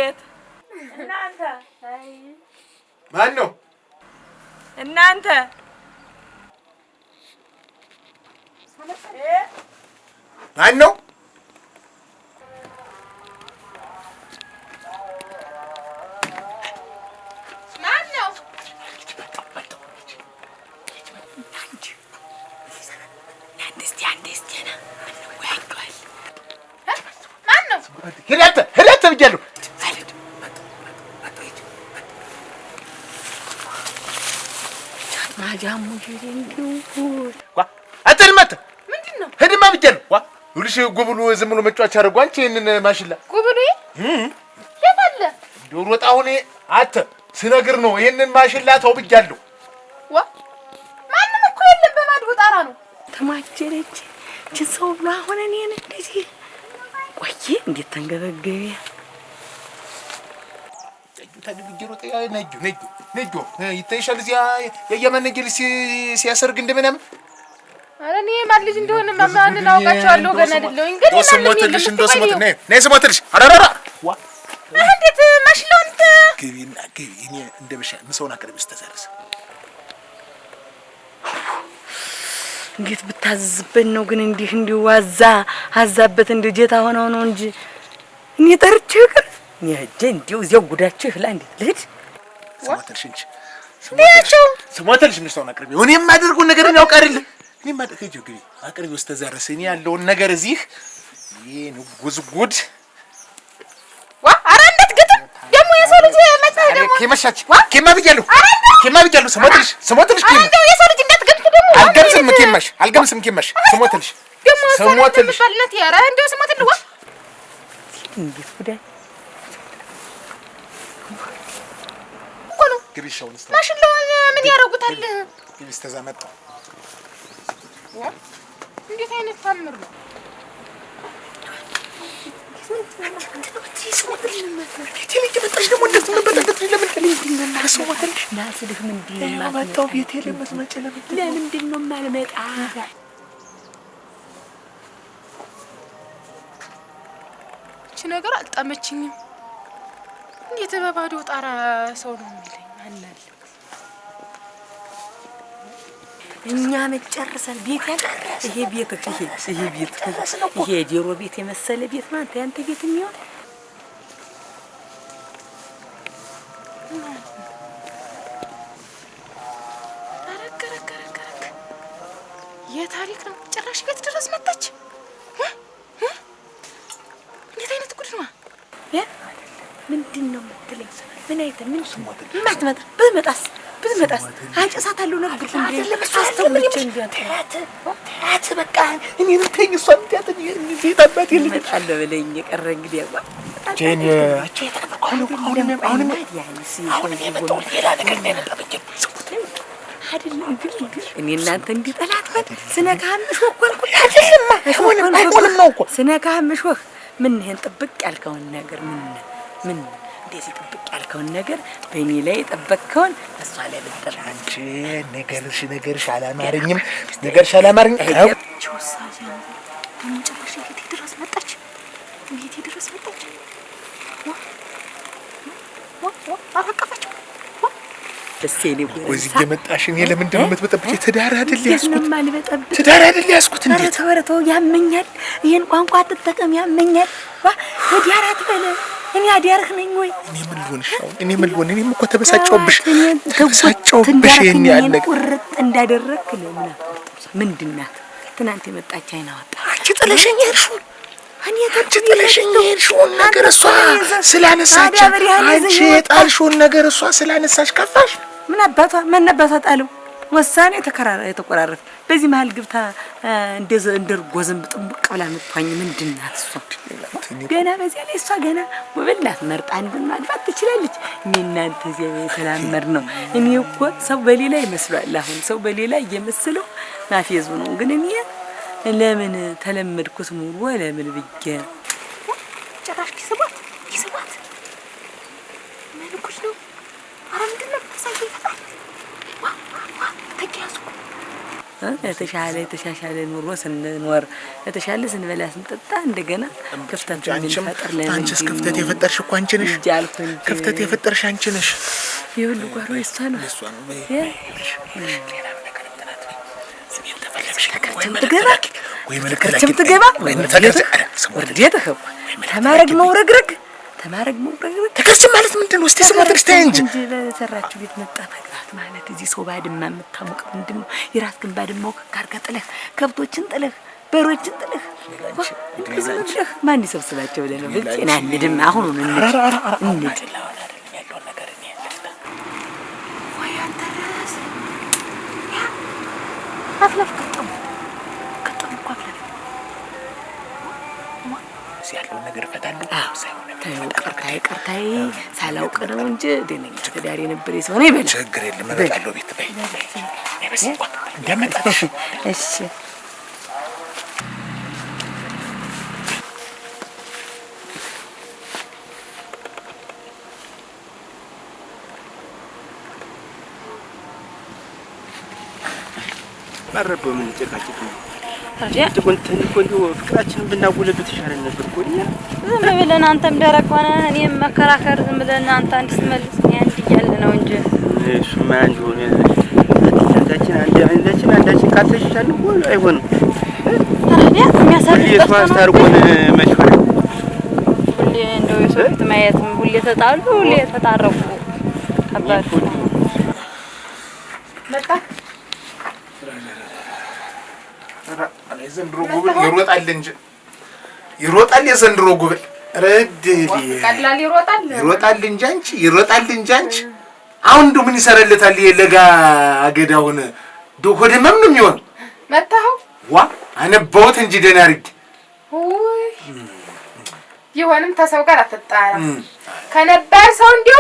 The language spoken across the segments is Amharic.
ቤት እናንተ ማን ነው እናንተ ማን ነው هلا بجلو ما جامو جيرين انت المت ምንድነው ሄድማ بجلو ይልሽ ጉብሉ ዝም ብሎ መጫወቻ አድርጎ አንቺ እነን ማሽላ ጉብሉ የታለ ዶሮ ወጣሁኔ አተ ስነግር ነው ይሄንን ማሽላ ተው ብያለሁ ማንም እኮ የለም በማድቡ ጣራ ነው ተማጀረች ጅሰው ብሎ አሁን እኔን እንደዚህ ቆይ እንዴት ተንገበገበ ታድብጅሮ ጠያ ነጁ ይተይሻል እዚያ የየመነገል ሲያሰርግ እንደምናምን አረኔ ማን ልጅ እንደሆነ ማማንን አውቃቸዋለሁ ገና አይደለሁኝ ግን እንደስሞትልሽ ነይ ስሞትልሽ አራራራ ዋ እንዴት ማሽላውን ግቢና ግቢ እኔ እንደበሻ ምሰውን አቅርብስ ተዘርስ እንዴት ብታዝዝበት ነው ግን እንዲህ እንዲዋዛ አዛበት እንደ ጀታ ሆነው ነው እንጂ እኔ ጠርቼው ይቅር ያጀ እንዲው እዚያው ጉዳችሁ ላይ እንዴት ልሂድ ስሞትልሽ እንጂ ስሞትልሽ ምሰውን አቅርቢ እኔም ማድርጉ ነገር ነው ያውቃርል እኔም ማድርጉ ግቢ አቅርቢ ውስጥ ተዘርስ እኔ ያለውን ነገር እዚህ ይሄ ነው ጉዝጉድ አራንደት ግጥም ደሞ የሰው ልጅ መጣ ደሞ ከመሻች ከማ ብያለሁ ስሞትልሽ አንተው የሰው ልጅ እንዳትገምት ደሞ አልገምስም ከመሽ ስሞትልሽ ባልነት ያራ እንደው ስሞትልዋ እንዴት ጉዳይ ኮኑ ግቢሻውን እስታ ማሽላው ምን ያረጉታል ግቢስ ተዛመጣ እንዴት አይነት ታምር ነው እቺ ነገር አልጣመችኝም እንዴት በባዶ ጣራ ሰው ነው የሚለኝ አላለ እኛ መጨረሰን ቤት ያለ ይሄ ቤት ይሄ ዲሮ ቤት የመሰለ ቤት ማለት ያንተ ቤት የሚሆን የታሪክ ነው ጭራሽ ቤት ድረስ መጣች እንዴት አይነት ጉድ ነው ምንድነው የምትለኝ ምን አይተ ምን ማትመጣ ብትመጣስ አጨሳታለሁ ነበር እንዴ አስተውልቼ እንዴት በቃ እኔን ተኝ እሷ እንዴት ይታባት ይልኝ አለ በለኝ የቀረ እንግዲህ ያባ ጄን አቼ ተቀበለው አሁን ያንስ ይቆም ሌላ ነገር ነበር አይደለም ግን እኔ እናንተ እንዲጠላት ስነካምሽ ወኮልኩ አይሆንም ነው እኮ ስነካምሽ ወክ ምን ይሄን ጥብቅ ያልከውን ነገር ምን እንደዚህ ጥብቅ ያልከውን ነገር በእኔ ላይ ጠበቅከውን እሷ ላይ ልጥራ አንቺ ነገርሽ አላማረኝም ጆሳጂያ ተመጨረሻ ቤት ድረስ መጣች አፈቀፈች ደሴኔ ወዚህ የመጣሽ እኔ ለምንድን ነው የምትበጠብጪ ትዳር አይደል ያስኩት እንዴ ተወረተው ያመኛል ይሄን ቋንቋ ተጠቀም ያመኛል ወዲያራት በለ እኔ አዲያርህ ነኝ ወይ እኔ ምን ልሆን እኔም እኮ ተበሳጨውብሽ ይሄን ያለ ቁርጥ እንዳደረክ ለምን ምንድናት ትናንት የመጣች አይናወጣ አንቺ ጥለሽኝ ሄድሽውን ነገር እሷ ስላነሳች አንቺ የጣልሽውን ነገር እሷ ስላነሳች ከፋሽ ምን አባቷ ጣለው ወሳኔ የተቆራረፈ በዚህ መሃል ግብታ እንደርጎ ዝም ጥምቅ ብላ መጥቷኝ ምንድናት እሷ ገና በዚያ ላይ እሷ ገና ወበላት መርጣ እንደማግባት ትችላለች እናንተ እዚያ ተላመር ነው እኔ እኮ ሰው በሌላ ይመስላል አሁን ሰው በሌላ እየመሰለው ማፌዙ ነው ግን እኔ ለምን ተለመድኩት ሙሉ ወለምን ብዬ ጭራሽ ኪስባት ምን ኩሽ ነው አረ ምንድነው ሳይፈታ ተያዝኩ የተሻሻለ ኑሮ ስንኖር የተሻለ ስንበላ ስንጠጣ እንደገና ክፍተት እንፈጥር ለምን አንቺስ ክፍተት የፈጠርሽ እኮ አንቺ ነሽ። ክፍተት የፈጠርሽ አንቺ ነሽ። ይሁሉ ጓሮ እሷ ነው። ተማረግ መውረግረግ ተከርችም ማለት ምንድን ነው? እስቲ ስሞትሽ ታይ እንጂ በሰራችሁ ቤት መጣ መግባት ማለት እዚህ ሰው ባድማ የምታሞቅ ምንድን ነው? የራስህን ባድማው ካርጋ ጥለህ ከብቶችን ጥለህ በሮችን ጥለህ ማን ይሰብስባቸው ብለህ ነው? ብቻዬን አንድም አሁኑን እንሂድ አፍለፍ ከጠሙ እኮ አፍለፍ ያለውን ነገር እፈታለሁ። ቀርታይ ሳላውቅ ነው እንጂ ደነኛ ተዳሪ ነበር የሰው ነው ይበል። ችግር የለም እመጣለሁ። ቤት በይ እንደመጣሽ እሺ። ማረብ ምን ጨቃጭቅ ነው ታዲያ? ፍቅራችንን ብናጎለበት ይሻለን ነበር እኮ። ዝም ብለን አንተም ደረቅ ሆነ እኔም መከራከር ዝም ብለን አንተ አንድ ስትመልስ እኔ አንድ እያልን ነው እንጂ እሱማ አንድ ሆነ አንዳችን ካልተሻሻል እኮ አይሆንም። ታዲያ የሚያሳልፍ አስታርቆን መች ሆነ? ሁሌ እንደው የሰው ፊት ማየትም ሁሌ ተጣሉ ሁሌ ተጣረቁ ከባድ መጣ የዘንድሮ ጉብል ይሮጣል የዘንድሮ ጉብል ረድ ቀላል ይሮጣል እንጂ አንቺ አሁን እንደው ምን ይሰራለታል? የለጋ አገዳውን እንደው ሆደ መም ነው የሚሆን። መጣው ዋ አነባሁት እንጂ ደህና አድርጌ ይሆንም ተሰው ጋር አትጣራ ከነባር ሰው እንዲሁ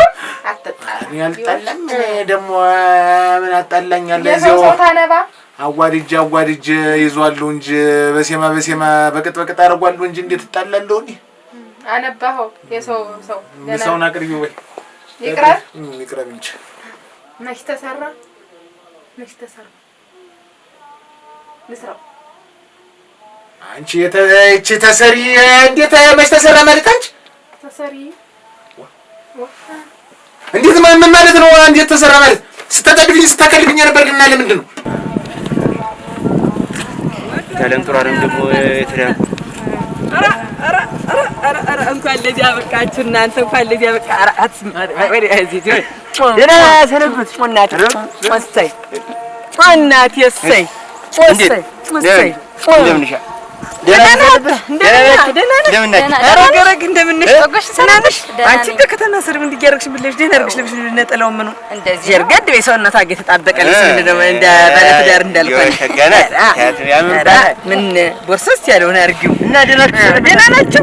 አትጣራ። እኔ አልጣላም ደግሞ ምን አጣላኛል? ለዚህ ሰው ታነባ አዋድጄ ይዟሉ እንጂ በሴማ በቅጥ አደርጓሉ እንጂ እንዴት እጣላለሁ? እኔ አነባኸው የሰውን አቅርቢ ወይ ይቅረብ እንጂ መች ተሰራ ልስራው አንቺ እቺ ተሰሪ እንዴት መች ተሰራ ማለት አንቺ ተሰሪ እንዴት ምን ማለት ነው? እንዴት ተሰራ ማለት ስታከልብኝ ነበር ግን ለምንድን ነው ታለም ጥራረም ደግሞ የተዳቁ እንኳን ለዚህ አበቃችሁ እናንተ እንኳን ለዚህ አበቃ አራት ወደ እዚህ ደህና ሰነበት ጮናት እሰይ እንደምንሻ ረገረግ እንደምንሽ አንቺ እንደ ከተማ ስር ምን እንዲያረግሽ ብለሽ ደህና አርግሽ ልብሽ ነጠላው ምኑ እንደዚህ እርገድ በሰውነቷ እየተጣበቀ ልብስ ምንድነው እንደ ባለትዳር እንዳልኳል ምን ቦርሰስ ያለውን አርጊው እና ደህና ናቸው።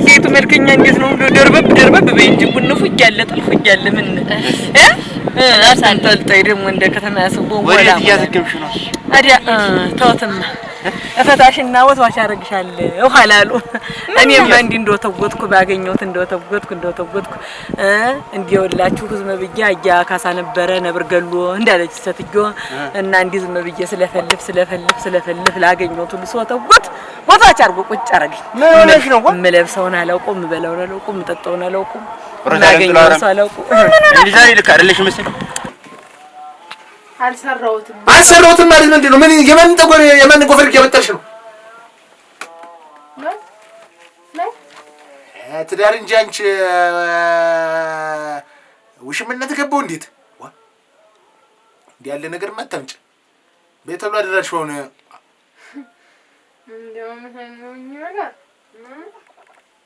ጌቱ መልከኛ እንዴት ነው ደርበብ በይ እንጂ ቡንፉ እያለ ጥልፉ እያለ ምን አሳንጠልጠይ ደግሞ እንደ ከተማ ሰው ወላ እያዘገብሽ ነው አዲያ ተውትማ እፈታሽና ወስዋሽ አረግሻለሁ አላሉ። እኔማ እንዲህ እንደወተወትኩ ባገኘሁት እንደወተወትኩ እንዲውላችሁ ዝም ብዬ አያ ካሳ ነበረ ነብር ገሎ እንዳለች ሴትዮ እና እንዲህ ዝም ብዬ ስለፈልፍ ላገኘሁት ሁሉ ወተወት ወታች አርጎ ቁጭ አረገኝ። ምን ሆነሽ ነው? ምለብሰውን አላውቁም፣ ምበላውን አላውቁም፣ ምጠጣውን አላውቁም፣ ማገኘው ሰው አላውቁም። እንዲዛ ይልካ አይደለሽ መስል አልሰራሁትም ማለት ምንድን ነው? ምን የማን ጎፈር እያመጣሽ ነው? ትዳር እንጂ አንቺ ውሽምነት ገባው። እንዴት እንዲህ ያለ ነገር ማታምጭ ቤተሉ አደራሽ ሆነ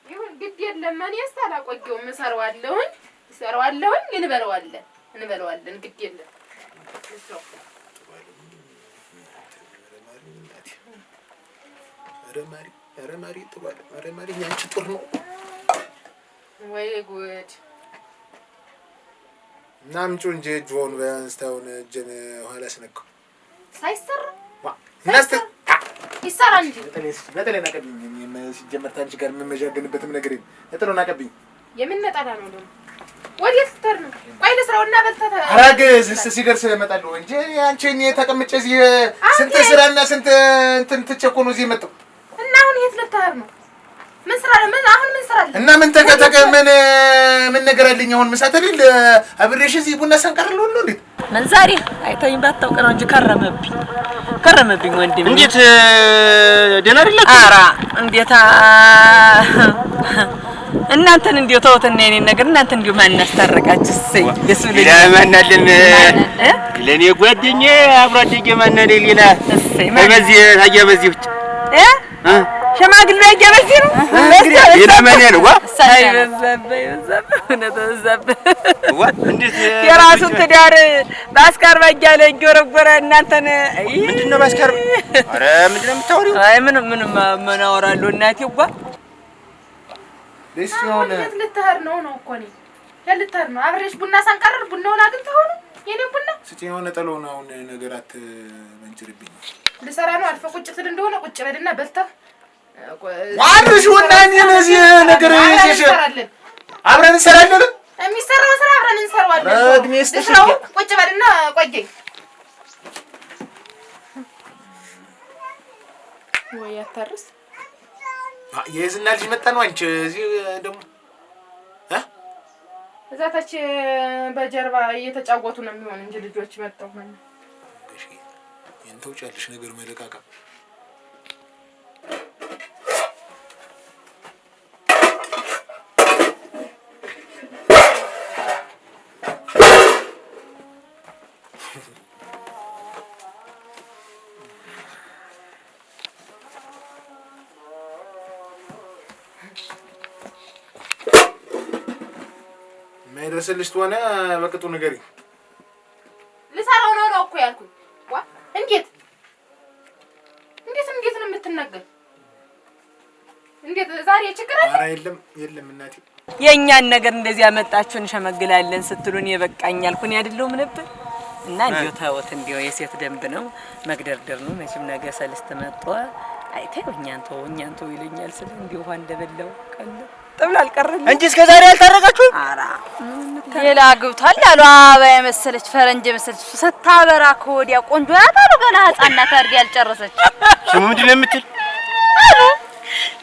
ይሁን ግድ የለም። እኔስ አላቆየውም። እሰራዋለሁኝ እንበለዋለን ግድ የለም። ኧረ ማሪ ጥሏል። ኧረ ማሪ ያንቺ ጦር ነው ወይ ጉድ! እና አምጪው እንጂ እጅዎን በአንስታውን እጄን ኋላ አስነካው ሳይሰራ ይሰራ እንጂ በተለይ ናቀብኝ። ሲጀመር ታንቺ ጋር የምመዣገንበትም ነገር የለም። ነጠላውን አቀብኝ። የምን ነጠላ ነው ደግሞ? ወዴት ልትሄድ ነው? ቆይ ልስራውና በልተህ አራግ ሲደርስ እመጣለሁ እንጂ አንቺ እኔ ተቀምጬ እዚህ ስንት ስራና ስንት እንትን ትቼ እኮ ነው እዚህ የመጣሁ። እና አሁን የት ልትሄድ ነው? ምን ስራ አሁን ምን ስራ አለ? እና ምን ተቀጠቀ ምን ነገር አለኝ አሁን? ምሳ ተሌለ አብሬሽ እዚህ ቡና ሰንቀርልው ነው እንዴ? ምን ዛሬ አይተኝ ባታውቅ ነው እንጂ ከረመብኝ ወንድም። እንዴት ደህና አይደለም? ኧረ እንዴታ እናንተን እንዴው ተውትና የኔን ነገር እናንተ እንዴው ማን ያስታረቃችሁ? እሰይ ደስ ብሎኛል። ለማናለን ለኔ ጓደኛዬ አብሮ አደጌ ማናለ ሌላ እሰይ በዚህ ታያ በዚህ ብቻ ሽማግሌ ያገበዚህ ነው ሌላ ማን ያለው እንዴት የራሱን ትዳር ባስካር ባያለ እየወረወረ እናንተን ምንድነው ባስካር? ኧረ ምንድነው የምታወሪው? አይ ምን አወራለሁ እናቴ ጓ ደስ ይሆነ ልትሄድ ነው እኮ እኔ ልትሄድ ነው። አብሬሽ ቡና ሳንቀርር ቡናውን አግኝተው ነው የኔ ቡና ስጪ የሆነ ጠሎና አሁን ነገራት መንጭርብኝ ልሰራ ነው። አልፈ ቁጭ ስል እንደሆነ ቁጭ በልና በልተህ ዋርሽ ወናኝ ነዚህ ነገር እሺ አብረን እንሰራለን። የሚሰራው ስራ አብረን እንሰራዋለን። እድሜስ ልስራው ቁጭ በልና ቆየኝ። ወይ አታርስ የዝና ልጅ መጣ ነው አንቺ እዚህ ደግሞ እዛ ታች በጀርባ እየተጫወቱ ነው የሚሆን እንጂ ልጆች መጣው ማለት እሺ የንተው ጫልሽ ነገር መለቃቃ ማይደርስልሽ ሆነ በቅጡ ንገሪኝ። ልሰራው ነው እኮ ያልኩኝ። ዋ እንዴት ነው የምትናገር? እንዴት ዛሬ ችግር አለ? ኧረ የለም እናቴ የኛን ነገር እንደዚህ ያመጣችሁን ሸመግላለን ስትሉን የበቃኝ አልኩኝ አይደለም ነበር እና እንዴው ታወት እንዴው የሴት ደንብ ነው መግደርደር ነው። መቼም ነገ ሰልስት መጥቶ አይተው እኛን ተው ይለኛል ስለ እንዴው ውሃ እንደበላው ቀን ጥብል አልቀረም እንጂ እስከ ዛሬ አልታረቃችሁም? ኧረ ሌላ ግብቷል አሉ አበባ የመሰለች ፈረንጅ የመሰለች ስታበራ ከወዲያ ቆንጆ ናት አሉ። ገና ህፃን ናት አድርጌ ያልጨረሰች ስሙ ምንድን ነው የምትል?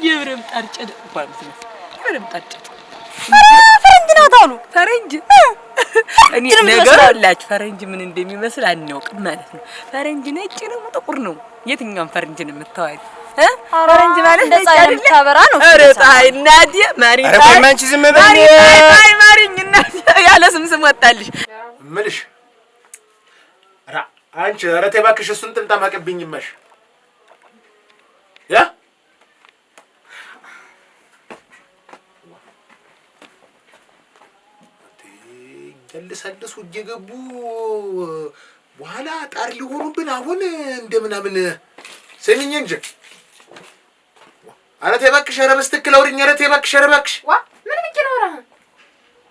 የብረም ጣርጨደ እንኳን የብረም ጣርጨደ ፈረንጅ ናት አሉ። ፈረንጅ እኔ ነገርላችሁ ፈረንጅ ምን እንደሚመስል አናውቅም ማለት ነው። ፈረንጅ ነጭ ነው ጥቁር ነው? የትኛውን ፈረንጅ ነው የምታወሪ? ፈረንጅ ማለት ነጭ አይደለም ታበራ ነው። ኧረ ጣይ እናቴ ማሪ ጣይ ማንቺ ዝም በል ጣይ ማሪኝ እናቴ ያለ ስም ወጣልሽ እምልሽ። ራ አንቺ ኧረ ተይ እባክሽ እሱን ጥምጣም አቀብኝማሽ ያ ያልሰልሱ እየገቡ በኋላ ጣር ሊሆኑብን አሁን እንደምናምን ሰሚኝ እንጂ ኧረ ተይ እባክሽ። ኧረ በስትክክል አውሪኝ። ኧረ ተይ እባክሽ። ኧረ እባክሽ ዋ ምን ብቻ ነው አውራህ?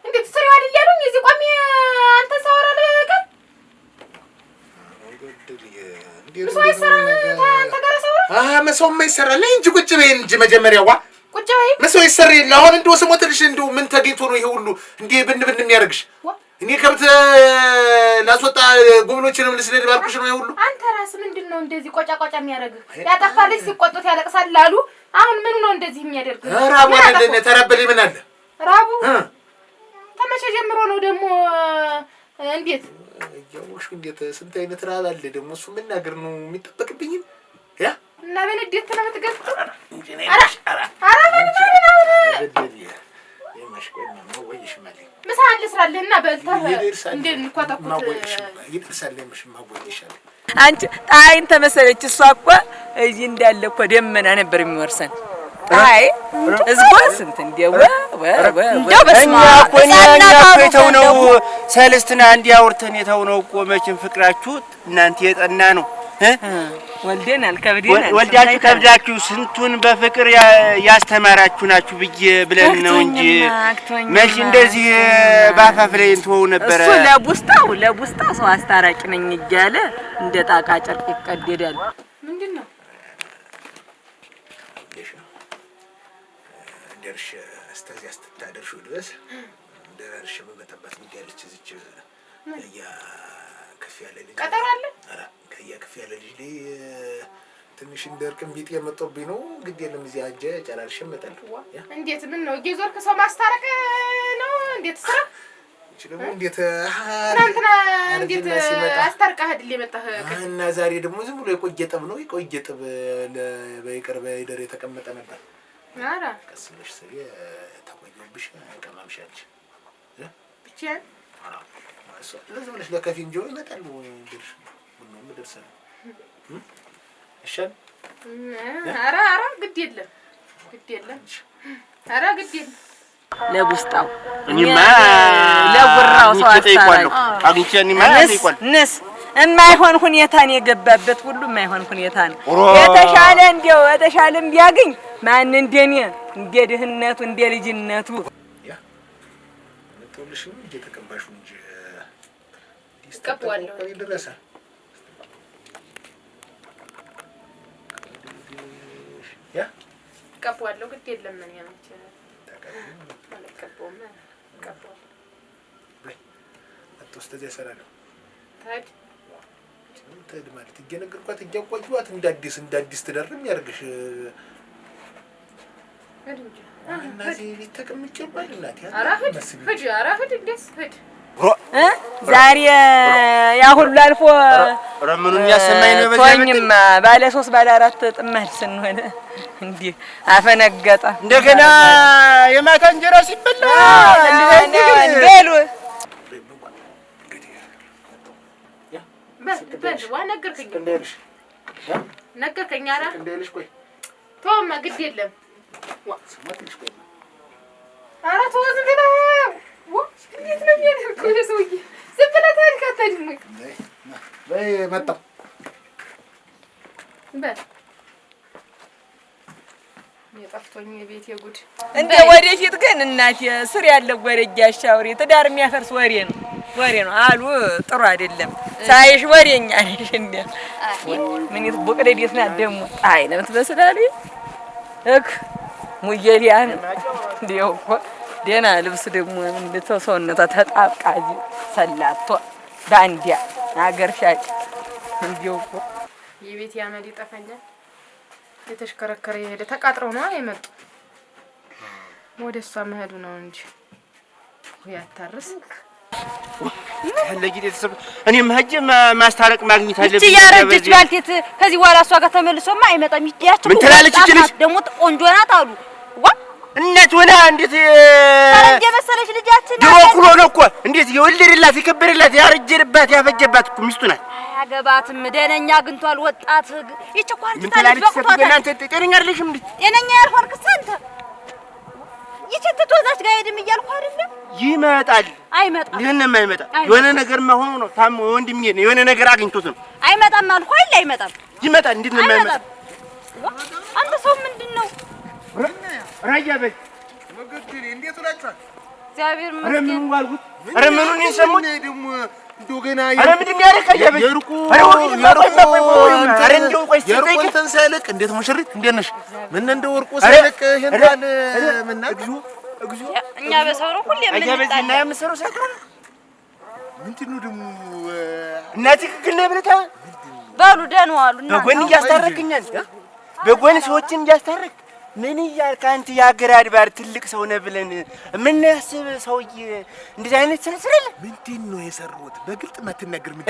እንዴት ሰሪው አይደል ያሉኝ እዚህ ቆሜ አንተ ሳወራ ለቀን ሰው አይሰራም። አንተ ጋር ሳወራ መሰውማ ይሰራል እንጂ ቁጭ በይ እንጂ መጀመሪያ ዋ ቁጭ በይ መሰው ይሰራ የለ አሁን እንደው ስሞትልሽ እንደው ምን ተገኝቶ ነው ይሄ ሁሉ እንዴ ብን የሚያደርግሽ? እኔ ከብት ላስወጣ ጎብሎችንም ልስደድ ባልኩሽ ነው ይሄ ሁሉ። አንተ ራስህ ምንድነው እንደዚህ ቆጫ የሚያደርግህ? ያጠፋ ልጅ ሲቆጡት ያለቅሳል አሉ። አሁን ምን ነው እንደዚህ የሚያደርግህ? ራቡ አይደለ ተራበለኝ ምን አለ ራቡ ተመቼ ጀምሮ ነው ደግሞ እንዴት ያውሽ እንዴት ስንት አይነት ራብ አለ ደግሞ እሱ መናገር ነው የሚጠበቅብኝ ያ እና በንዴት ነው የምትገፍተው? እንጂ ነኝ አራ ምሳን ልስራልህና በልተህ እንዴ እንኳታኩት ይደርሳል የምሽማቦይ ይሻላል። አንቺ ጣይን ተመሰለች እሷ እኮ እዚህ እንዳለ እኮ ደመና ነበር የሚወርሰን። ጣይ እዝጎ ስንት እንደው እንደው በስማ እኛ እኮ ነው ሰልስትና እንዲያወርተን የተውነው እኮ መቼም ፍቅራችሁ እናንተ የጠና ነው። ወልደናል ከብደናል ወልዳችሁ ከብዳችሁ ስንቱን በፍቅር ያስተማራችሁ ናችሁ ብዬ ብለን ነው እንጂ መቼ እንደዚህ ባፋፍ ላይ እንትወው ነበር። እሱ ለቡስጣው ሰው አስታራቂ ነኝ እያለ እንደ ጣቃ ጨርቅ ይቀደዳል። ምንድነው ደርሽ እስከዚህ አስተዳደርሽው ድረስ እንደርሽ በመጠበት ምንገልች እዚች ያ ከፍ ያለ ልጅ ቀጠሮ አለ። አራ ከያ ከፍ ያለ ልጅ ላይ ትንሽ እንደርቅም ቢጤ የመጣብኝ ነው። ግድ የለም እዚህ አጀ ጨራርሽ እመጣለሁ። እንዴት ምን ነው እየዞርክ ሰው ማስታረቅ ነው? እንዴት ስራ ይችላል? እንዴት ትናንትና እንዴት አስታርቀህ አይደል የመጣህ? እና ዛሬ ደግሞ ዝም ብሎ የቆየ ጠብ ነው። የቆየ ጠብ በይቅር በይደር የተቀመጠ ነበር። አራ ቀስ ብለሽ ሰው ተቆየብሽ ቀማምሻለሽ ብቻዬን ለዚህ ብለሽ ለከፊ እንጂ ይመጣል ነው ድርሽ ነው ምደርሰን እሺ። አራ ግድ የለም አራ ግድ የለም ለቡስጣው እኔማ ለጉራው ሰው አጣጣለሁ አግኝቼ ንስ የማይሆን ሁኔታን የገባበት ሁሉ የማይሆን ሁኔታ ነው። የተሻለ እንደው የተሻለም ቢያገኝ ማን እንደኔ እንደ ድህነቱ እንደ ልጅነቱ ያ መጥቶልሽ ነው እየተቀባሹ እንጂ ይስቀበዋለሁ ይደረሳ ያ ቀበዋለሁ ግድ የለም ምን ያመች አለቀበውም ቀበው አትወስተዚህ ያሰራለሁ ታድ ማለት ይገነግርኳት እያቆዩት እንዳዲስ ትደርም ያርግሽ እንዴ እናዚህ ቢተቀምጭ ባልናት ያ አራፍድ እንደስ ሂድ ዛሬ ያ ሁሉ አልፎ ረምኑን ያሰማኝ ነው። በዛኝማ ባለ 3 ባለ 4 ጥማድ ስንሆነ እንዴ አፈነገጠ። እንደገና የማታ እንጀራ ሲበላ እንደሉ በል ዋነገርከኝ እንደልሽ ነገርከኝ። አራ እንደልሽ ቆይ ተውማ ግድ የለም ስማትልሽ ቆይ አራ ተወዝ እንዴ እንዴት ነው የሚያደርገው የሰውዬ? ዝም ብለህ ታሪክ አታድም ወይ? በይ መጣሁ በል የጠፍቶኝ የቤት የጉድ እንደ ወደፊት ግን እናቴ ስር ያለው ወሬ ያሻውሪ ትዳር የሚያፈርስ ወሬ ነው አሉ። ጥሩ አይደለም። ሳይሽ ወሬኛ ነሽ እንዴ? ምን ይትቦቅደዲስ ነው ደሞ ጣይ ነው ትመስላል። ሙየሊያን እንዴው እኮ ደህና ልብስ ደግሞ እንደተው ሰውነቷ ተጣብቃጂ ሰላቶ ባንዲያ አገር ሻጭ እንዴው እኮ የቤት ያመል ይጠፋኛል። የተሽከረከረ የሄደ ተቃጥረው ነው የመጡ ወደሷ መሄዱ ነው እንጂ ያታርስ ለጊዜ ተሰብ እኔም ሄጄ ማስታረቅ ማግኘት አለብኝ። እቺ ያረጀች ባልቴት ከዚህ በኋላ እሷ ጋር ተመልሶማ አይመጣም። ይያችሁ ምን ትላለች? እቺ ልጅ ደግሞ ቆንጆ ናት አሉ። እናት ወላ እንዴት ፈረንጅ መሰለሽ ልጃችን ድሮ ኩሎ ነው እኮ እንዴት የወለደላት የከበረላት ያረጀባት ያፈጀባት እኮ ሚስቱ ናት። አያገባትም። ደነኛ አግኝቷል ወጣት ይጭቋል ምን ትላለች? እናንተ ጤነኛ አይደለሽም እንዴ? ጤነኛ ያልሆንክስ አንተ ይችት ተዛች ጋር ሄድም እያልኩ አይደለም። ይመጣል አይመጣም። ይሄንማ አይመጣም። የሆነ ነገር ማሆኑ ነው። ታም ወንድሜ ነው የሆነ ነገር አግኝቶት ነው። አይመጣም አልኩ አይደል? አይመጣም። ይመጣል። እንዴት ነው የማይመጣ? አንተ ሰው ምንድነው? ራያ በይ ወገድሪ እንዴት ውላችኋል? እግዚአብሔር ኧረ ይመስገን። ምኑን ዋልኩት? ኧረ ምኑን ይሰሙት? ደግሞ እንደው ገና ኧረ ምንድን ያረካያ በይ የርቁ እንትን ሳይልቅ እንዴት ሙሽሪት እንዴት ነሽ? ምን እንደው ወርቁ ሳይልቅ ይሄን ምን ናግዙ እኛ በሰው ነው ሁሌ ምን አያበዚና የምሰረው ሳይቀር ምንድን ነው ደግሞ እናትህ ግን ብለታ በሉ ደህና ዋሉ እና በጎን እያስታረቅኛል በጎን ሰዎችን እያስታረቅ ምን እያልክ አንተ የአገር አድባር ትልቅ ሰው ነህ ብለን ምን ያስብ ሰውዬ እንደዚህ አይነት ስለስለ ምንድን ነው የሰሩት? በግልጥ ማትናገር ምን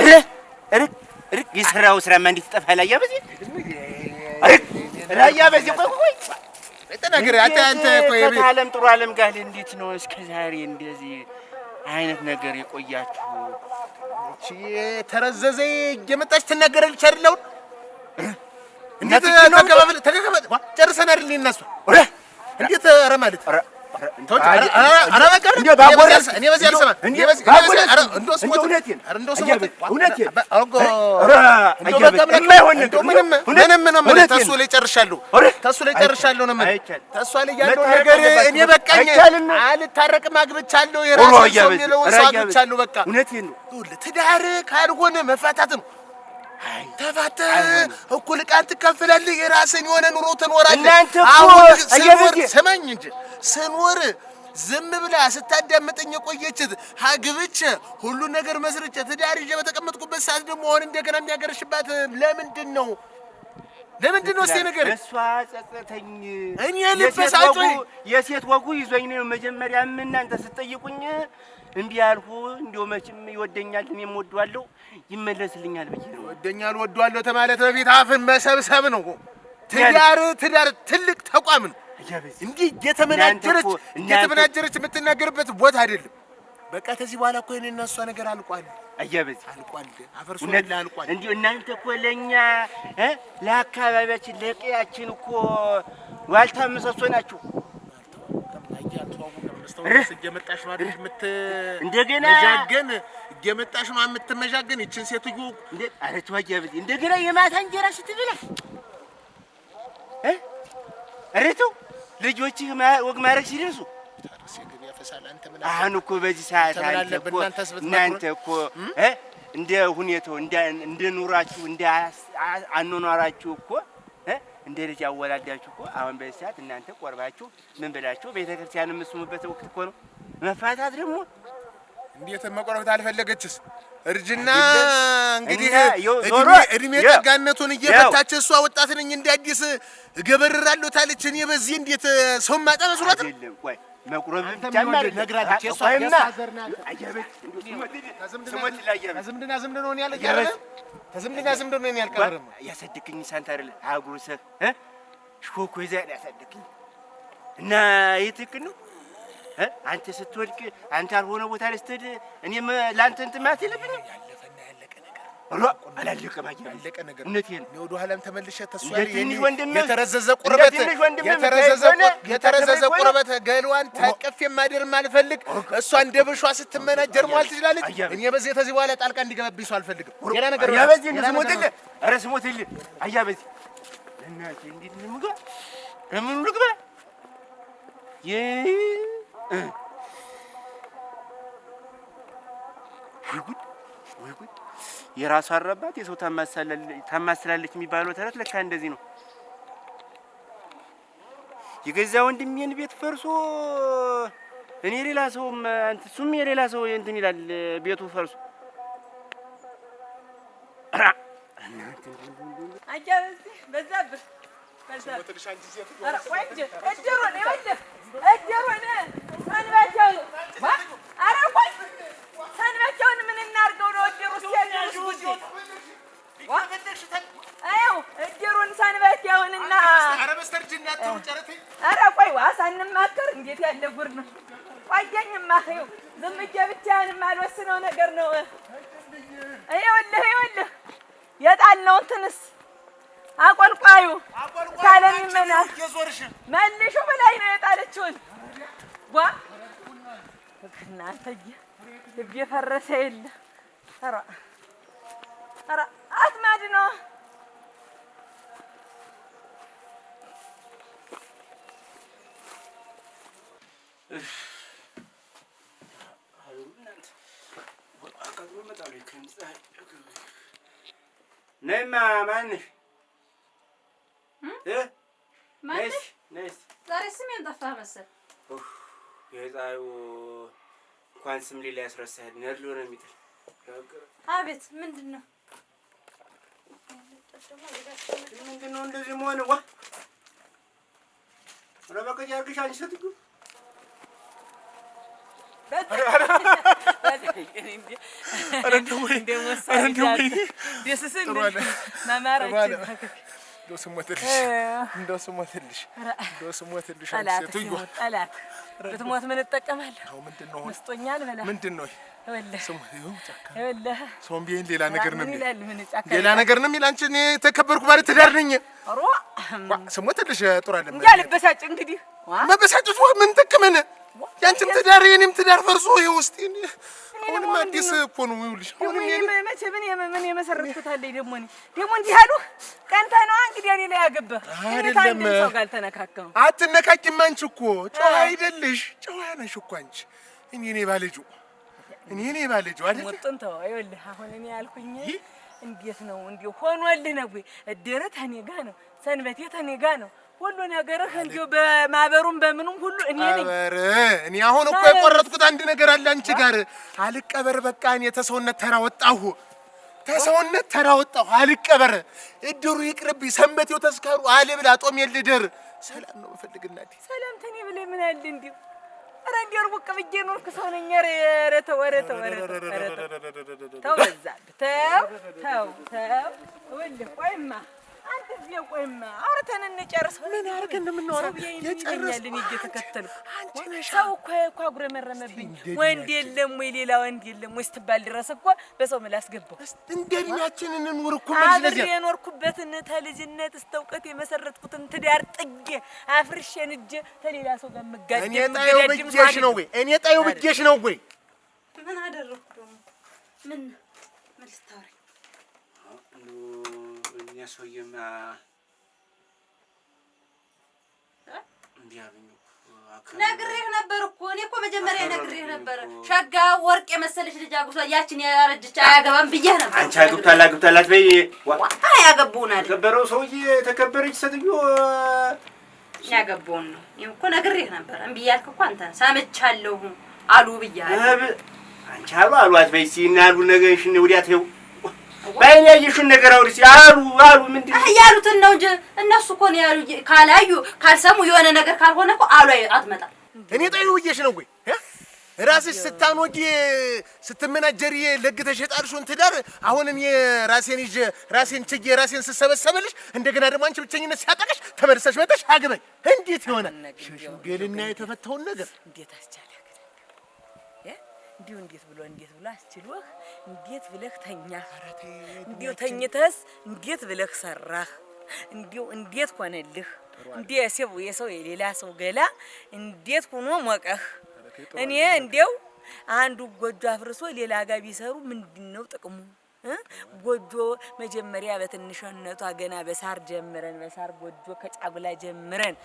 ርቅ የሰራው ስራማ እንዴት ይጠፋል? አያበዚህ አያበዚህ ቆይ ተናገር አንተ ቆይ ከዓለም ጥሩ ዓለም ጋር እንዴት ነው እስከ ዛሬ እንደዚህ አይነት ነገር የቆያችሁ? እቺ ተረዘዘ እየመጣች ትናገራለች አይደል? እንዴት ተከባብለ ጨርሰን አይደል እነሱ እንዴት ኧረ ማለት ኧረ በቃ እኔ በዚህ አልሰማም። እኔ በዚህ ኧረ እንደው ስሞት ኧረ እንደው ስሞት እውነቴን ምንም ተሱ ላይ ጨርሻለሁ ነው ማለት ተሱ ላይ ያለው ነገር እኔ በቃኝ አልታረቅም አግብቻለሁ የራሴ ሰው የሚለውን ሰው አግብቻለሁ በቃ እውነቴን ነው። ትዳር ካልሆነ መፋታት ነው። ተፋተ እኩል ዕቃን ትከፍላለህ፣ የራስን የሆነ ኑሮ ትኖራለህ። እናንተ እኮ አሁን ስኖር ሰማኝ እንጂ ስኖር ዝም ብላ ስታዳምጠኝ የቆየች ሀግብቼ ሁሉ ነገር መስርቼ ትዳር ይዤ በተቀመጥኩበት ሰዓት ደግሞ አሁን እንደገና የሚያገረሽባት ለምንድን ነው? እስኪ ነገር እሷ ጸጸተኝ። እኔ ልበሳጮኝ የሴት ወጉ ይዞኝ ነው። መጀመሪያም እናንተ ስትጠይቁኝ እምቢ ያልኩ። እንደው መቼም ይወደኛል እኔም ወደዋለሁ ይመለስልኛል ብዬ ነው። ይወደኛል ወደዋለሁ ተማለት በፊት አፍን መሰብሰብ ነው። ትዳር ትልቅ ተቋም ነው። እንዲህ እየተመናጀረች የምትናገርበት ቦታ አይደለም። በቃ ከዚህ በኋላ እኮ እኔና እሷ ነገር አልቋል። አያበዝ አልቋል። አፈርሶላ አልቋል። እንዲሁ እናንተ እኮ ለኛ ለአካባቢያችን ለቀያችን እኮ ዋልታ ምሰሶ ናችሁ። እየመጣሽ ነው አይደል? እንደገና መጃገን እየመጣሽ ነው የምትመጃገን ይችን ሴትዮ እንዴ! ኧረ ተው አያበዝ። እንደገና የማታ እንጀራ ስትበላ ኧረ ተው። ልጆችህ ወግ ማድረግ ሲደርሱ አሁን እኮ በዚህ ሰዓት እናንተ እኮ እንደ ሁኔታው እንደ ኑራችሁ እንደ አኗኗራችሁ እኮ እንደ ልጅ አወላዳችሁ እኮ አሁን በዚህ ሰዓት እናንተ ቆርባችሁ ምን ብላችሁ ቤተክርስቲያን የምትስሙበት ወቅት እኮ ነው። መፋታት ደግሞ እንዴት መቆረብት አልፈለገችስ? እርጅና እንግዲህ እድሜ ጠጋነቱን እየፈታች እሷ ወጣት ነኝ እንደ አዲስ እገበርራለሁ ታለች። እኔ በዚህ እንዴት ሰው ማጣ መስራት አይደለም። ቆይ መቁረብ ብቻ ማለት ነግራለች። እሷ ያሳዘርና አያበች ዝምድና ነው ያለ ዝምድና ነው ያልቀረም ያሰድክኝ ሳንታ አይደለ አጉርሰህ ሽኮኮ ይዘህ ያሰድክኝ እና የትክክል ነው። አንተ ስትወድቅ አንተ አልሆነ ቦታ ላይ ስትሄድ እኔም ላንተ እንትን ማለት የለብኝም። ያለፈና ያለቀ ነገር አላለቀም። ያለቀ ነገር እውነቴን ነው። ወደ ኋላም ተመልሼ ተስዋሪ የተረዘዘ ቁርበት ገሏን ታቀፍ የማደር ማልፈልግ እሷ እንደ በሿ ስትመናጀር ሟል ትችላለች። እኔ በዚህ ተዚህ በኋላ ጣልቃ እንዲገባብኝ ሰው አልፈልግም። ሌላ ነገር ያ በዚህ ስሞትልህ ኧረ ስሞትልህ አያ በዚህ እናንተ እንዴት ነው ምጋ ለምን ልግባ ወይ ጉድ! የራሷ አረባት የሰው ታማስላለች የሚባለው ተረት ለካ እንደዚህ ነው። የገዛ ወንድሜን ቤት ፈርሶ እኔ ሌላ ሰውም እሱም የሌላ ሰው እንትን ይላል ቤቱ ፈርሶ አጃበዚ በዛብህ ሰንበቻውን ምን እናድርገው ነው? እድሩን ሰንበቻውንና ኧረ ቆይ ዋ ሳንማከር እንዴት ያለ ጉድ ነው! ቆየኝማ ይኸው ዝም ብዬ ብቻዬን የማልወስነው ነገር ነው። ይኸውልህ የጣልነው እንትንስ አቆልቋዩ ካለም ይመናል መልሹ በላይ ነው የጣለችውን ጓ እናንተዬ ልብ የፈረሰ የለ ኧረ አትማድ ነው ነይማ ማንሽ ነይስ ዛሬ ስሜን ጠፋህ መሰል። የፀሐዩ እንኳን ስም ሌላ ያስረሳል። ነድሎ ነው የሚጥል። አቤት ምንድን ነው እንደዚህ መሆን? ዋ ኧረ በቀኝ አድርግሽ አንቺ ስትዩ እንደው ስሞትልሽ ጠላት ብትሞት ምን እጠቀማለሁ? ምንድን ነው መስጦኛል በላ ምንድን ነው ሰውም ቢሆን ሌላ ነገር ነው የሚል ሌላ ነገር ነው የሚል አንቺ እኔ ተከበርኩ ባለ ትዳር ነኝ። ስሞትልሽ ጥሩ አይደለም እንጂ አልበሳጭ እንግዲህ መበሳጭቱ ምን ጥቅምን? ያንቺም ትዳር የኔም ትዳር ፈርሶ ይኸው ውስጥ አሁንም አዲስ እኮ ነው። ይኸውልሽ ምን የመሰረትኩት አለኝ ደግሞ እንዲህ አሉህ ቀንተህ ነዋ እንግዲህ እኔ ላይ ያገባህ አይደለም። ሰው ጋር አልተነካከም። አትነካኪም አንቺ እኮ ጨዋ አይደለሽ። ጨዋ ነሽ እኮ አንቺ። እኔ ባልጁ አይደል ወጥን ተው። ይኸውልህ አሁን እኔ ያልኩኝ እንዴት ነው እንዲሁ ሆኖልህ ነው ወይ? እድርህ ተኔ ጋር ነው፣ ሰንበቴ ተኔ ጋር ነው። ሁሉ ነገርህ እንዲሁ በማበሩም በምኑም ሁሉ እኔ ነኝ። እኔ አሁን እኮ የቆረጥኩት አንድ ነገር አለ አንቺ ጋር አልቀበር። በቃ እኔ ተሰውነት ተራ ወጣሁ፣ ተሰውነት ተራ ወጣሁ። አልቀበር። እድሩ ይቅርብኝ፣ ሰንበቴው ተስካሩ አልብላ ጦም የልደር። ሰላም ነው የምፈልግናት። ሰላም ተኔ ብለህ ምን አለ እንዲሁ ኧረ እንዲሁ ርቡቅ ብዬ ኖርክ ሰው ነኝ። ኧረ ተው ተው በዛብህ ተው እውልህ ቆይማ አንተ እዚህ ቆይማ አውርተን እንጨርስ። ምን አድርገን ነው የምናወራው? የጨረስን እየተከተልኩ ሰው እኮ አጉረመረመብኝ። ወንድ የለም ወይ ሌላ ወንድ የለም ወይ ስትባል ድረስ እኮ በሰው ምላስ ገባሁ። እንደ እድሜያችን እንኑር እኮ ማለት ነው። አብሬ የኖርኩበትን ተልጅነት እስከ እውቀት የመሰረትኩትን ትዳር ጥጌ አፍርሼን እጄ ተሌላ ሰው ጋር መጋደም እኔ ጣዩ ብዬሽ ነው ወይ? እኔ ጣዩ ብዬሽ ነው ወይ? ምን አደረኩ ደግሞ? ምን ልታወራኝ? ሰውዬማ እንዲህ አሉኝ እኮ ነግሬህ ነበር እኮ እኔ እኮ መጀመሪያ ነግሬህ ነበር። ሸጋ ወርቅ የመሰለሽ ልጅ አግብቷል። ያችን ያረጀች አያገባም ብዬሽ ነበር። አንቺ አግብታል አትበይ። ያገቡናል የተከበረው ሰውዬ የተከበረች ሴትዮ ያገቡን ነው። እኔ እኮ ነግሬህ ነበር። እምቢ እያልክ እኮ አንተ ሰምቻለሁ አሉ ብያለሁ። አንቺ አሉ አትበይ። ሲና አሉ ነገርሽን ወዲያ ተይው። ባይኔ ያየሽውን ነገር አውሪስ አሉ ምንድን ነው ያሉትን ነው እንጂ እነሱ እኮ ነው ያሉ። ካላዩ ካልሰሙ የሆነ ነገር ካልሆነ እኮ አሉ አትመጣም። እኔ ጣዩ ብዬሽ ነው ወይ? ራስሽ ስታኖጂ ስትመናጀሪ ለግተሽ የጣልሽውን ትዳር አሁን እኔ ራሴን ይዤ ራሴን ችዬ ራሴን ስሰበሰብልሽ እንደገና ደግሞ አንቺ ብቸኝነት ሲያጠቃሽ ተመልሰሽ መጥተሽ አግበኝ። እንዴት ይሆናል? ሽምግልና የተፈታውን ነገር እንዴት አስቻለ? እንዲሁ እንዴት ብሎ አስችሎህ እንዴት ብለህ ተኛህ? እንዲሁ ተኝተህስ እንዴት ብለህ ሰራህ? እንዲሁ እንዴት ሆነልህ? እንዴት የሰው የሌላ ሰው ገላ እንዴት ሆኖ ሞቀህ? እኔ እንዲያው አንዱ ጎጆ አፍርሶ ሌላ ጋር ቢሰሩ ምንድነው ጥቅሙ? ጎጆ መጀመሪያ በትንሽነቷ ገና በሳር ጀምረን በሳር ጎጆ ከጫጉላ ጀምረን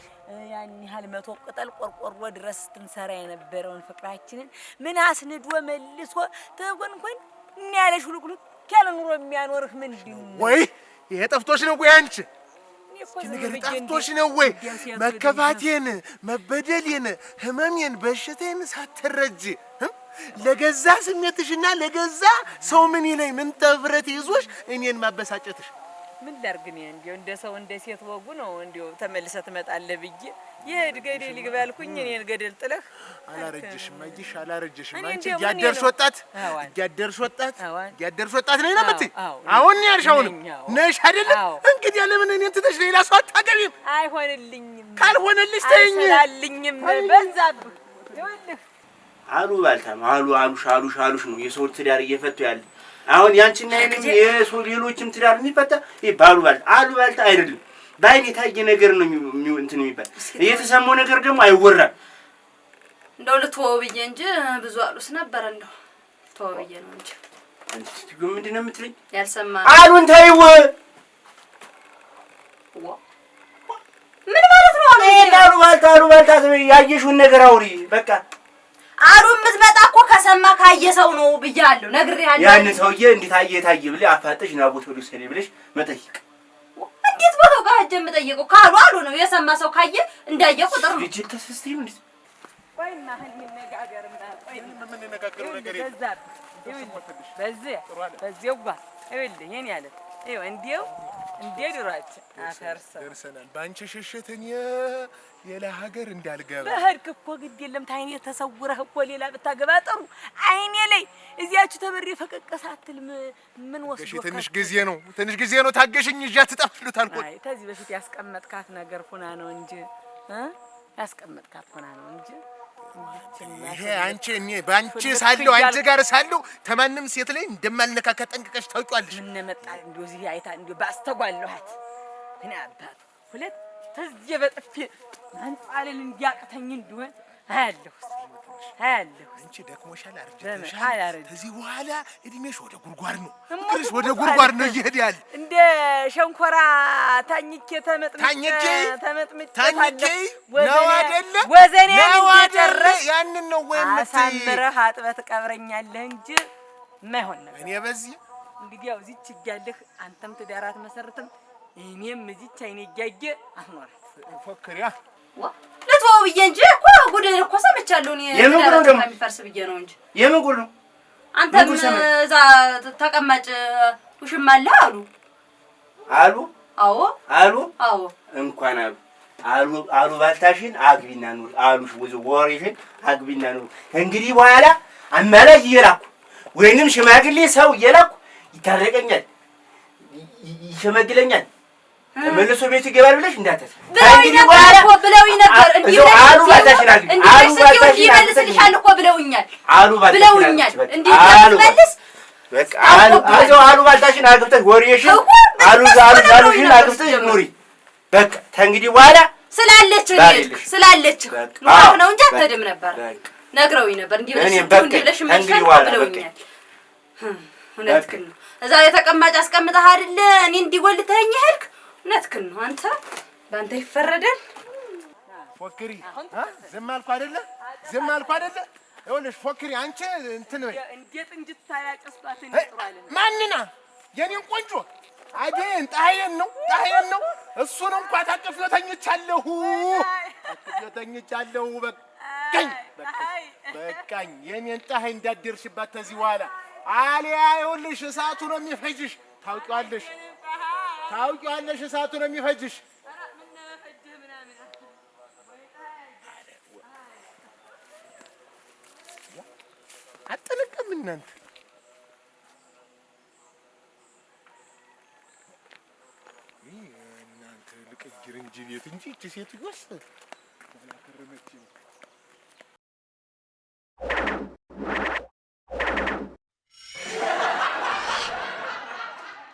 ያን ያህል መቶ ቅጠል ቆርቆሮ ድረስ ትንሰራ የነበረውን ፍቅራችንን ምን አስንዶ መልሶ ተጎንጎን እኛ ያለሽ ሁሉኩሉ ያለ ኑሮ የሚያኖርህ ምንድነው? ወይ ይሄ ጠፍቶሽ ነው ወይ አንቺ? ነገር ጠፍቶሽ ነው ወይ? መከፋቴን መበደሌን ህመሜን በሽታዬን ሳትረጂ ለገዛ ስሜትሽና ለገዛ ሰው ምን ይለኝ ምን ተፍረት ይዞሽ እኔን ማበሳጨትሽ ምን ላርግኝ? እንዴው እንደ ሰው እንደ ሴት ወጉ ነው። እንዴው ተመልሰህ ትመጣለህ ብዬ ይሄድ ገደል ይግባልኩኝ እኔን ገደል ጥለህ አላረጀሽም። አይሽ አላረጀሽም። አንቺ ያደርሽ ወጣት ነኝ ነው የምትይ? አሁን ያልሽውንም ነሽ አይደል? እንግዲህ ለምን እኔን ትተሽ ሌላ ሰው አታገቢም? አይሆንልኝም። ካልሆነልሽ ተይኝ። አይሰላልኝም። በዛብህ ይኸውልህ አሉባልታ ነው አሉሽ ነው የሰው ትዳር እየፈቱ ያለ። አሁን ያንቺና የኔም የሰው ሌሎችም ትዳር የሚፈታ ይሄ አሉባልታ አይደለም። ባይኔ የታየ ነገር ነው እንትን የሚባል እየተሰማው ነገር ደግሞ አይወራም። እንደው ልትወው ብዬ እንጂ ብዙ አሉስ ነበር። እንደው ተወው ብዬ ነው እንጂ አንቺ ምንድን ነው የምትለኝ? ያልሰማ አሉን ተይው። ምን ማለት ነው? አሉባልታ ያየሽውን ነገር አውሪ በቃ። አሉ የምትመጣ እኮ ከሰማ ካየ ሰው ነው ብያለሁ፣ ነግሬሃለሁ። ያን ሰውዬ እንዴት ታየ ብለሽ አፋጥሽ ና ቦታው ልውሰድ ብለሽ መጠየቅ። እንዴት ቦታው ጋር ሄጄ የምጠይቀው? ካሉ ነው የሰማ ሰው ካየ እንዳየ ቁጥር ነው። ልጅ ተሰስተኝ እንዴ? ቆይማ እንነጋገርና ምን እንነጋገረው ነገር በዚህ ጓ ይኸውልህ የኔ ያለ ይኸው እንዴው እንዴ ድራችን አፈርሰው ደርሰናል። ባንቺ ሽሽት እኔ ሌላ ሀገር እንዳልገባ በህርክ እኮ ግድ የለም ታይኔ ተሰውረህ እኮ ሌላ ብታገባ ጥሩ አይኔ ላይ እዚያችሁ ተበሬ ፈቀቀስ አትል ምን ወስዶ ትንሽ ጊዜ ነው ታገሽኝ። እጃት ትጠፍሉት አልኩት። አይ ከዚህ በፊት ያስቀመጥካት ነገር ሆና ነው እንጂ ያስቀመጥካት ሆና ነው እንጂ ይሄ አንቺ እኔ ባንቺ ሳለው አንቺ ጋር ሳለው ተማንም ሴት ላይ እንደማልነካካ ጠንቅቀሽ ታውቂዋለሽ። ምን መጣ እንደው እዚህ አይታ እንደው ባስተጓለኋት እኔ አባት ሁለት ተዚህ በጥፊ አንጻልን እንዲያቅተኝ እንደሆነ አያለሁ። አንቺ ደክሞሻል፣ አርጅተሻል። ከዚህ በኋላ እድሜሽ ወደ ጉርጓር ነው፣ እግርሽ ወደ ጉርጓር ነው እየሄደ ያለ። እንደ ሸንኮራ ታኝኬ ተመጥምጬ ነው አይደለ? ወዘኔ እንደጨረስ ያንን ነው ወይ አሳምረህ አጥበህ ትቀብረኛለህ እንጂ የማይሆን ነገር። እኔ በዚህ እንግዲህ ያው እዚች እያለህ አንተም ትዳር አትመሰርትም እኔም እዚች አይኔ እያየ አትኖራት ፎክሪያ ለተወው ብዬ እንጂ እኮ ጉድህን እኮ ሰምቻለሁ። እኔ የሚፈርስ ብዬ ነው እንጂ የምን ጉድ ነው? አንተም እዛ ተቀማጭ ውሽማ አለ አሉ አሉ። አዎ አሉ። አዎ እንኳን አሉ ባልታሽን አግቢና ኑር አሉሽ። ወሬሽን አግቢና ኑር። እንግዲህ በኋላ አማላጅ እየላኩ ወይንም ሽማግሌ ሰው እየላኩ ይታረቀኛል፣ ይሸመግለኛል፣ ተመልሶ ቤት ይገባል ብለሽ እንዳታስቢ። እንግዲህ በኋላ ብለውኝ ነበር። እንዲህ አሉ ባልታሽን አግቢ አሉ ባልታሽን ይመልስልሻል እኮ ብለውኛል። አሉ ብለውኛል። እንዲህ መልስ በቃ አሉ ባልታሽን አግብተሽ ወሬሽን አሉሽን አግብተሽ ኑሪ። በቃ ከእንግዲህ በኋላ ስላለች ኑሮ ነው እንጂ አትሄድም ነበር። ነግረውኝ ነበር። እንዲህ ብለሽ መልሻል ብለውኛል። እውነትህን ነው። እዛ የተቀማጭ አስቀምጠህ አይደለ እኔ እንዲጎልተኸኝ ሄድክ። እውነትህን ነው። አንተ በአንተ ይፈረዳል። ፎክሪ ዝም አልኩ አይደለ? ዝም አልኩ አይደለ? ይኸውልሽ ፎክሪ አንቺ እንትን በይ። እንዴት እንድታያቀስባት እንጥራለን። ማንና የኔን ቆንጆ አዴን ጣየን ነው እሱን እንኳን ታቅፌው ተኝቻለሁ። በቃኝ። የኔን ጣይ እንዳደርሽባት ተዚህ በኋላ አሊያ ይኸውልሽ እሳቱ ነው የሚፈጅሽ። ታውቂዋለሽ፣ እሳቱ ነው የሚፈጅሽ። አጥልቅም እናንተ ልቀይር እንጂ ቤት እንጂ እቺ ሴትዮስ